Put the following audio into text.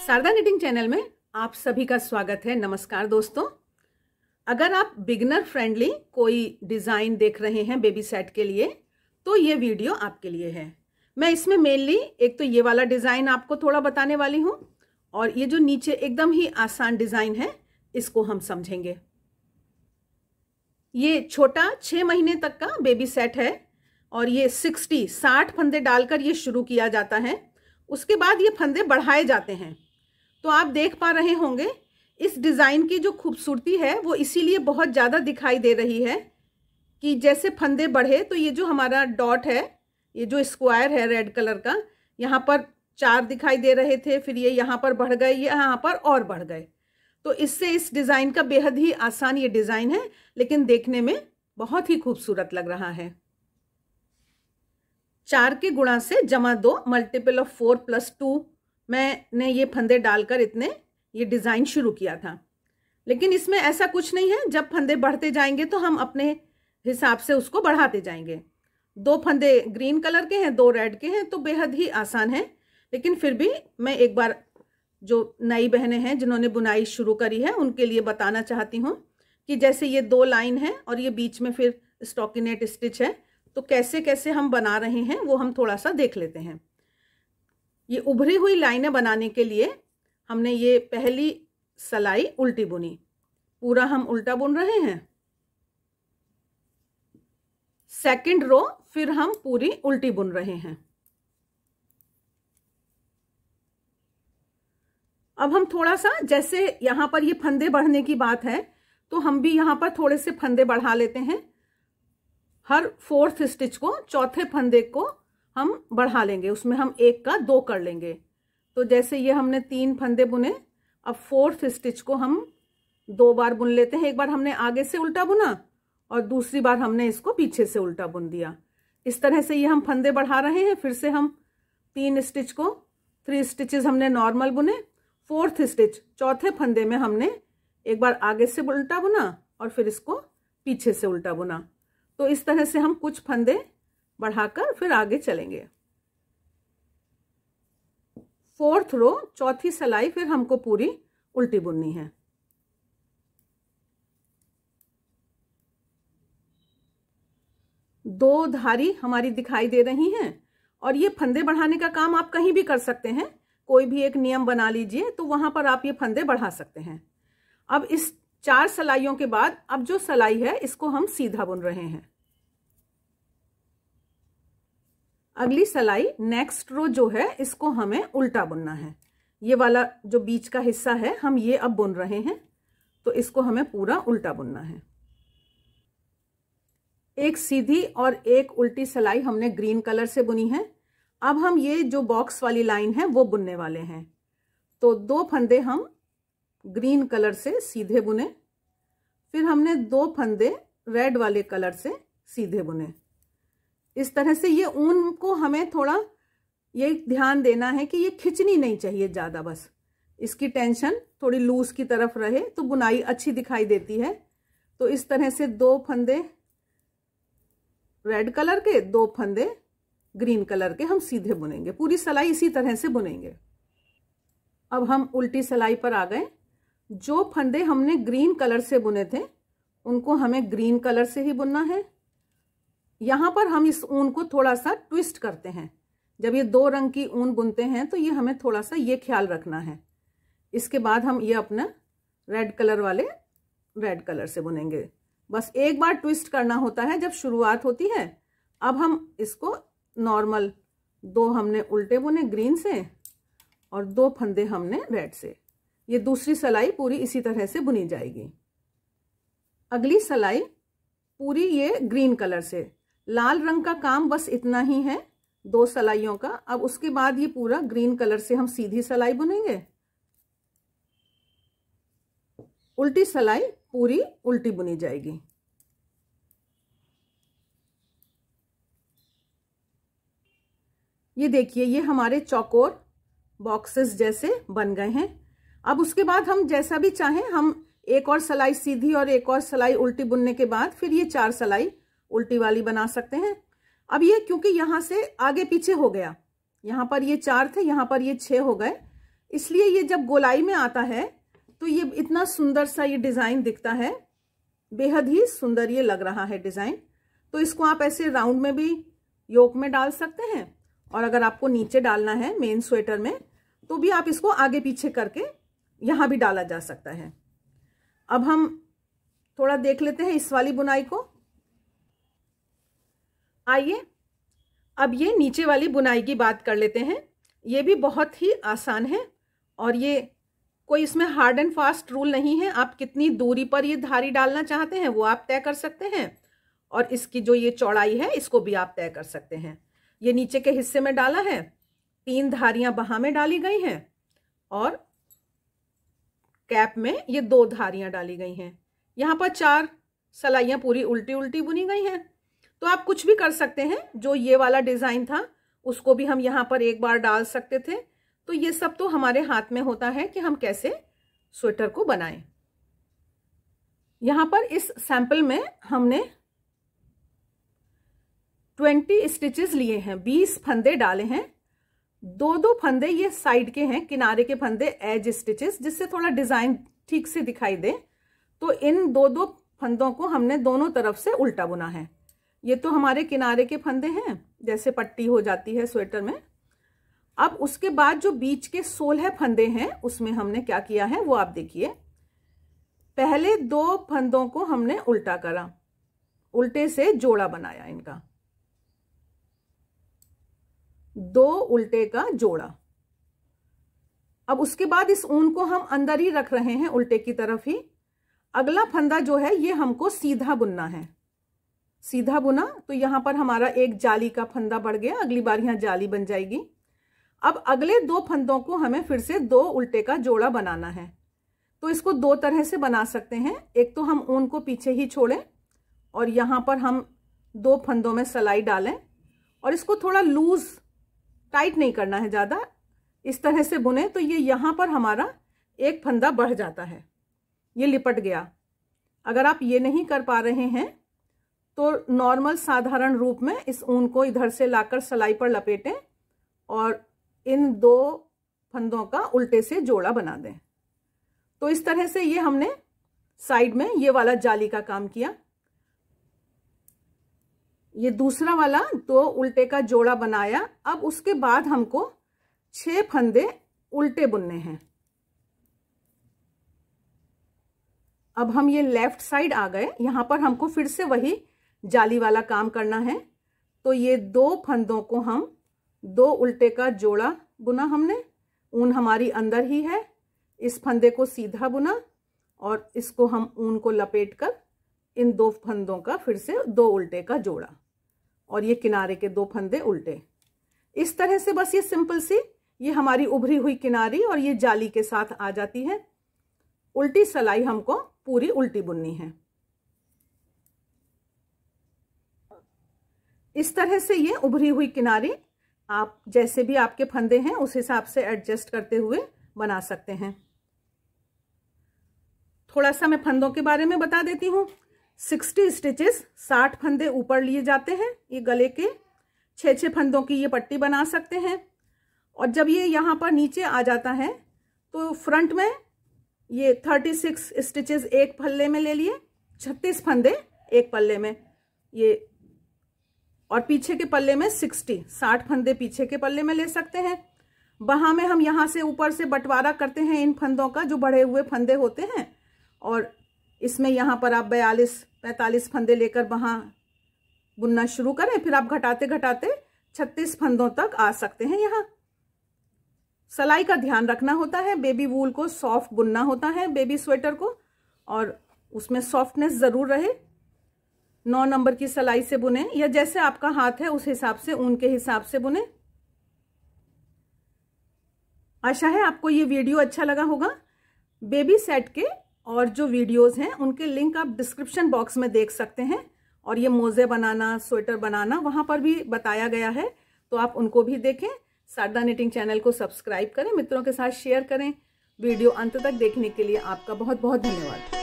Sharda knitting channel में आप सभी का स्वागत है। नमस्कार दोस्तों, अगर आप बिगिनर फ्रेंडली कोई डिज़ाइन देख रहे हैं बेबी सेट के लिए तो ये वीडियो आपके लिए है। मैं इसमें मेनली एक तो ये वाला डिज़ाइन आपको थोड़ा बताने वाली हूँ और ये जो नीचे एकदम ही आसान डिज़ाइन है इसको हम समझेंगे। ये छोटा 6 महीने तक का बेबी सेट है और ये 60 फंदे डालकर ये शुरू किया जाता है। उसके बाद ये फंदे बढ़ाए जाते हैं। तो आप देख पा रहे होंगे इस डिज़ाइन की जो खूबसूरती है वो इसीलिए बहुत ज़्यादा दिखाई दे रही है कि जैसे फंदे बढ़े तो ये जो हमारा डॉट है, ये जो स्क्वायर है रेड कलर का, यहाँ पर 4 दिखाई दे रहे थे, फिर ये यहाँ पर बढ़ गए, ये यहाँ पर और बढ़ गए। तो इससे इस डिज़ाइन का बेहद ही आसान ये डिज़ाइन है, लेकिन देखने में बहुत ही खूबसूरत लग रहा है। 4 के गुणा से जमा 2 मल्टीपल ऑफ 4 + 2 मैंने ये फंदे डालकर इतने ये डिज़ाइन शुरू किया था। लेकिन इसमें ऐसा कुछ नहीं है, जब फंदे बढ़ते जाएंगे तो हम अपने हिसाब से उसको बढ़ाते जाएंगे। 2 फंदे ग्रीन कलर के हैं, 2 रेड के हैं, तो बेहद ही आसान है। लेकिन फिर भी मैं एक बार जो नई बहनें हैं जिन्होंने बुनाई शुरू करी है उनके लिए बताना चाहती हूँ कि जैसे ये 2 लाइन है और ये बीच में फिर स्टॉकिनेट स्टिच है, तो कैसे कैसे हम बना रहे हैं वो हम थोड़ा सा देख लेते हैं। ये उभरी हुई लाइनें बनाने के लिए हमने ये पहली सलाई उल्टी बुनी, पूरा हम उल्टा बुन रहे हैं। सेकंड रो फिर हम पूरी उल्टी बुन रहे हैं। अब हम थोड़ा सा, जैसे यहां पर ये फंदे बढ़ने की बात है तो हम भी यहां पर थोड़े से फंदे बढ़ा लेते हैं। हर 4th स्टिच को, चौथे फंदे को हम बढ़ा लेंगे, उसमें हम 1 का 2 कर लेंगे। तो जैसे ये हमने 3 फंदे बुने, अब 4th स्टिच को हम 2 बार बुन लेते हैं। एक बार हमने आगे से उल्टा बुना और दूसरी बार हमने इसको पीछे से उल्टा बुन दिया। इस तरह से ये हम फंदे बढ़ा रहे हैं। फिर से हम 3 स्टिच को 3 स्टिचेस हमने नॉर्मल बुने। 4th स्टिच, चौथे फंदे में हमने एक बार आगे से उल्टा बुना और फिर इसको पीछे से उल्टा बुना। तो इस तरह से हम कुछ फंदे बढ़ाकर फिर आगे चलेंगे। 4th रो, चौथी सलाई फिर हमको पूरी उल्टी बुननी है। दो धारी हमारी दिखाई दे रही हैं और ये फंदे बढ़ाने का काम आप कहीं भी कर सकते हैं। कोई भी एक नियम बना लीजिए तो वहां पर आप ये फंदे बढ़ा सकते हैं। अब इस 4 सलाइयों के बाद अब जो सलाई है इसको हम सीधा बुन रहे हैं। अगली सलाई, नेक्स्ट रो जो है, इसको हमें उल्टा बुनना है। ये वाला जो बीच का हिस्सा है हम ये अब बुन रहे हैं, तो इसको हमें पूरा उल्टा बुनना है। एक सीधी और एक उल्टी सलाई हमने ग्रीन कलर से बुनी है। अब हम ये जो बॉक्स वाली लाइन है वो बुनने वाले हैं। तो 2 फंदे हम ग्रीन कलर से सीधे बुने, फिर हमने 2 फंदे रेड वाले कलर से सीधे बुने। इस तरह से ये ऊन को हमें थोड़ा ये ध्यान देना है कि ये खिंचनी नहीं चाहिए ज़्यादा, बस इसकी टेंशन थोड़ी लूज की तरफ रहे तो बुनाई अच्छी दिखाई देती है। तो इस तरह से 2 फंदे रेड कलर के, 2 फंदे ग्रीन कलर के हम सीधे बुनेंगे। पूरी सलाई इसी तरह से बुनेंगे। अब हम उल्टी सलाई पर आ गए। जो फंदे हमने ग्रीन कलर से बुने थे उनको हमें ग्रीन कलर से ही बुनना है। यहाँ पर हम इस ऊन को थोड़ा सा ट्विस्ट करते हैं। जब ये 2 रंग की ऊन बुनते हैं तो ये हमें थोड़ा सा ये ख्याल रखना है। इसके बाद हम ये अपना रेड कलर वाले रेड कलर से बुनेंगे। बस एक बार ट्विस्ट करना होता है जब शुरुआत होती है। अब हम इसको नॉर्मल 2 हमने उल्टे बुने ग्रीन से और 2 फंदे हमने रेड से। ये दूसरी सलाई पूरी इसी तरह से बुनी जाएगी। अगली सलाई पूरी ये ग्रीन कलर से, लाल रंग का काम बस इतना ही है 2 सलाइयों का। अब उसके बाद ये पूरा ग्रीन कलर से हम सीधी सलाई बुनेंगे। उल्टी सलाई पूरी उल्टी बुनी जाएगी। ये देखिए, ये हमारे चौकोर बॉक्सेस जैसे बन गए हैं। अब उसके बाद हम जैसा भी चाहें, हम एक और सलाई सीधी और एक और सलाई उल्टी बुनने के बाद फिर ये 4 सलाई उल्टी वाली बना सकते हैं। अब ये क्योंकि यहां से आगे पीछे हो गया, यहाँ पर ये 4 थे, यहाँ पर ये 6 हो गए, इसलिए ये जब गोलाई में आता है तो ये इतना सुंदर सा ये डिज़ाइन दिखता है, बेहद ही सुंदर ये लग रहा है डिज़ाइन। तो इसको आप ऐसे राउंड में भी योक में डाल सकते हैं, और अगर आपको नीचे डालना है मेन स्वेटर में तो भी आप इसको आगे पीछे करके यहाँ भी डाला जा सकता है। अब हम थोड़ा देख लेते हैं इस वाली बुनाई को। आइए अब ये नीचे वाली बुनाई की बात कर लेते हैं। ये भी बहुत ही आसान है और ये कोई इसमें हार्ड एंड फास्ट रूल नहीं है। आप कितनी दूरी पर ये धारी डालना चाहते हैं वो आप तय कर सकते हैं, और इसकी जो ये चौड़ाई है इसको भी आप तय कर सकते हैं। ये नीचे के हिस्से में डाला है, 3 धारियां बाहां में डाली गई हैं और कैप में ये 2 धारियां डाली गई हैं। यहाँ पर 4 सलाइयां पूरी उल्टी उल्टी बुनी गई हैं। तो आप कुछ भी कर सकते हैं। जो ये वाला डिजाइन था उसको भी हम यहाँ पर एक बार डाल सकते थे। तो ये सब तो हमारे हाथ में होता है कि हम कैसे स्वेटर को बनाएं। यहाँ पर इस सैंपल में हमने 20 स्टिचेस लिए हैं, 20 फंदे डाले हैं। 2-2 फंदे ये साइड के हैं, किनारे के फंदे एज स्टिचेस, जिससे थोड़ा डिजाइन ठीक से दिखाई दे। तो इन 2-2 फंदों को हमने दोनों तरफ से उल्टा बुना है। ये तो हमारे किनारे के फंदे हैं, जैसे पट्टी हो जाती है स्वेटर में। अब उसके बाद जो बीच के 16 फंदे हैं उसमें हमने क्या किया है वो आप देखिए। पहले 2 फंदों को हमने उल्टा करा, उल्टे से जोड़ा बनाया इनका, 2 उल्टे का जोड़ा। अब उसके बाद इस ऊन को हम अंदर ही रख रहे हैं, उल्टे की तरफ ही। अगला फंदा जो है ये हमको सीधा बुनना है। सीधा बुना तो यहां पर हमारा एक जाली का फंदा बढ़ गया, अगली बार यहां जाली बन जाएगी। अब अगले 2 फंदों को हमें फिर से 2 उल्टे का जोड़ा बनाना है। तो इसको 2 तरह से बना सकते हैं। एक तो हम ऊन को पीछे ही छोड़ें और यहां पर हम 2 फंदों में सिलाई डालें और इसको थोड़ा लूज, टाइट नहीं करना है ज्यादा, इस तरह से बुने तो ये यहां पर हमारा एक फंदा बढ़ जाता है, ये लिपट गया। अगर आप ये नहीं कर पा रहे हैं तो नॉर्मल साधारण रूप में इस ऊन को इधर से लाकर सिलाई पर लपेटें और इन 2 फंदों का उल्टे से जोड़ा बना दें। तो इस तरह से ये हमने साइड में ये वाला जाली का काम किया। ये दूसरा वाला 2 उल्टे का जोड़ा बनाया। अब उसके बाद हमको 6 फंदे उल्टे बुनने हैं। अब हम ये लेफ्ट साइड आ गए, यहां पर हमको फिर से वही जाली वाला काम करना है। तो ये 2 फंदों को हम 2 उल्टे का जोड़ा बुना हमने, ऊन हमारी अंदर ही है। इस फंदे को सीधा बुना और इसको हम ऊन को लपेट कर इन 2 फंदों का फिर से 2 उल्टे का जोड़ा और ये किनारे के 2 फंदे उल्टे। इस तरह से बस ये सिंपल सी ये हमारी उभरी हुई किनारी और ये जाली के साथ आ जाती है। उल्टी सिलाई हमको पूरी उल्टी बुननी है। इस तरह से ये उभरी हुई किनारी आप जैसे भी आपके फंदे हैं उस हिसाब से एडजस्ट करते हुए बना सकते हैं। थोड़ा सा मैं फंदों के बारे में बता देती हूँ। 60 स्टिचेस, 60 फंदे ऊपर लिए जाते हैं। ये गले के 6-6 फंदों की ये पट्टी बना सकते हैं। और जब ये यहाँ पर नीचे आ जाता है तो फ्रंट में ये 36 स्टिचेस एक पल्ले में ले लिए, 36 फंदे एक पल्ले में ये, और पीछे के पल्ले में 60 फंदे पीछे के पल्ले में ले सकते हैं। बाहां में हम यहाँ से ऊपर से बंटवारा करते हैं इन फंदों का, जो बढ़े हुए फंदे होते हैं, और इसमें यहाँ पर आप 42-45 फंदे लेकर बाहां बुनना शुरू करें। फिर आप घटाते घटाते 36 फंदों तक आ सकते हैं। यहाँ सिलाई का ध्यान रखना होता है, बेबी वूल को सॉफ्ट बुनना होता है बेबी स्वेटर को, और उसमें सॉफ्टनेस जरूर रहे। 9 नंबर की सिलाई से बुने या जैसे आपका हाथ है उस हिसाब से, ऊन के हिसाब से बुने। आशा है आपको ये वीडियो अच्छा लगा होगा। बेबी सेट के और जो वीडियोस हैं उनके लिंक आप डिस्क्रिप्शन बॉक्स में देख सकते हैं, और ये मोजे बनाना, स्वेटर बनाना वहां पर भी बताया गया है, तो आप उनको भी देखें। शारदा निटिंग चैनल को सब्सक्राइब करें, मित्रों के साथ शेयर करें। वीडियो अंत तक देखने के लिए आपका बहुत बहुत धन्यवाद।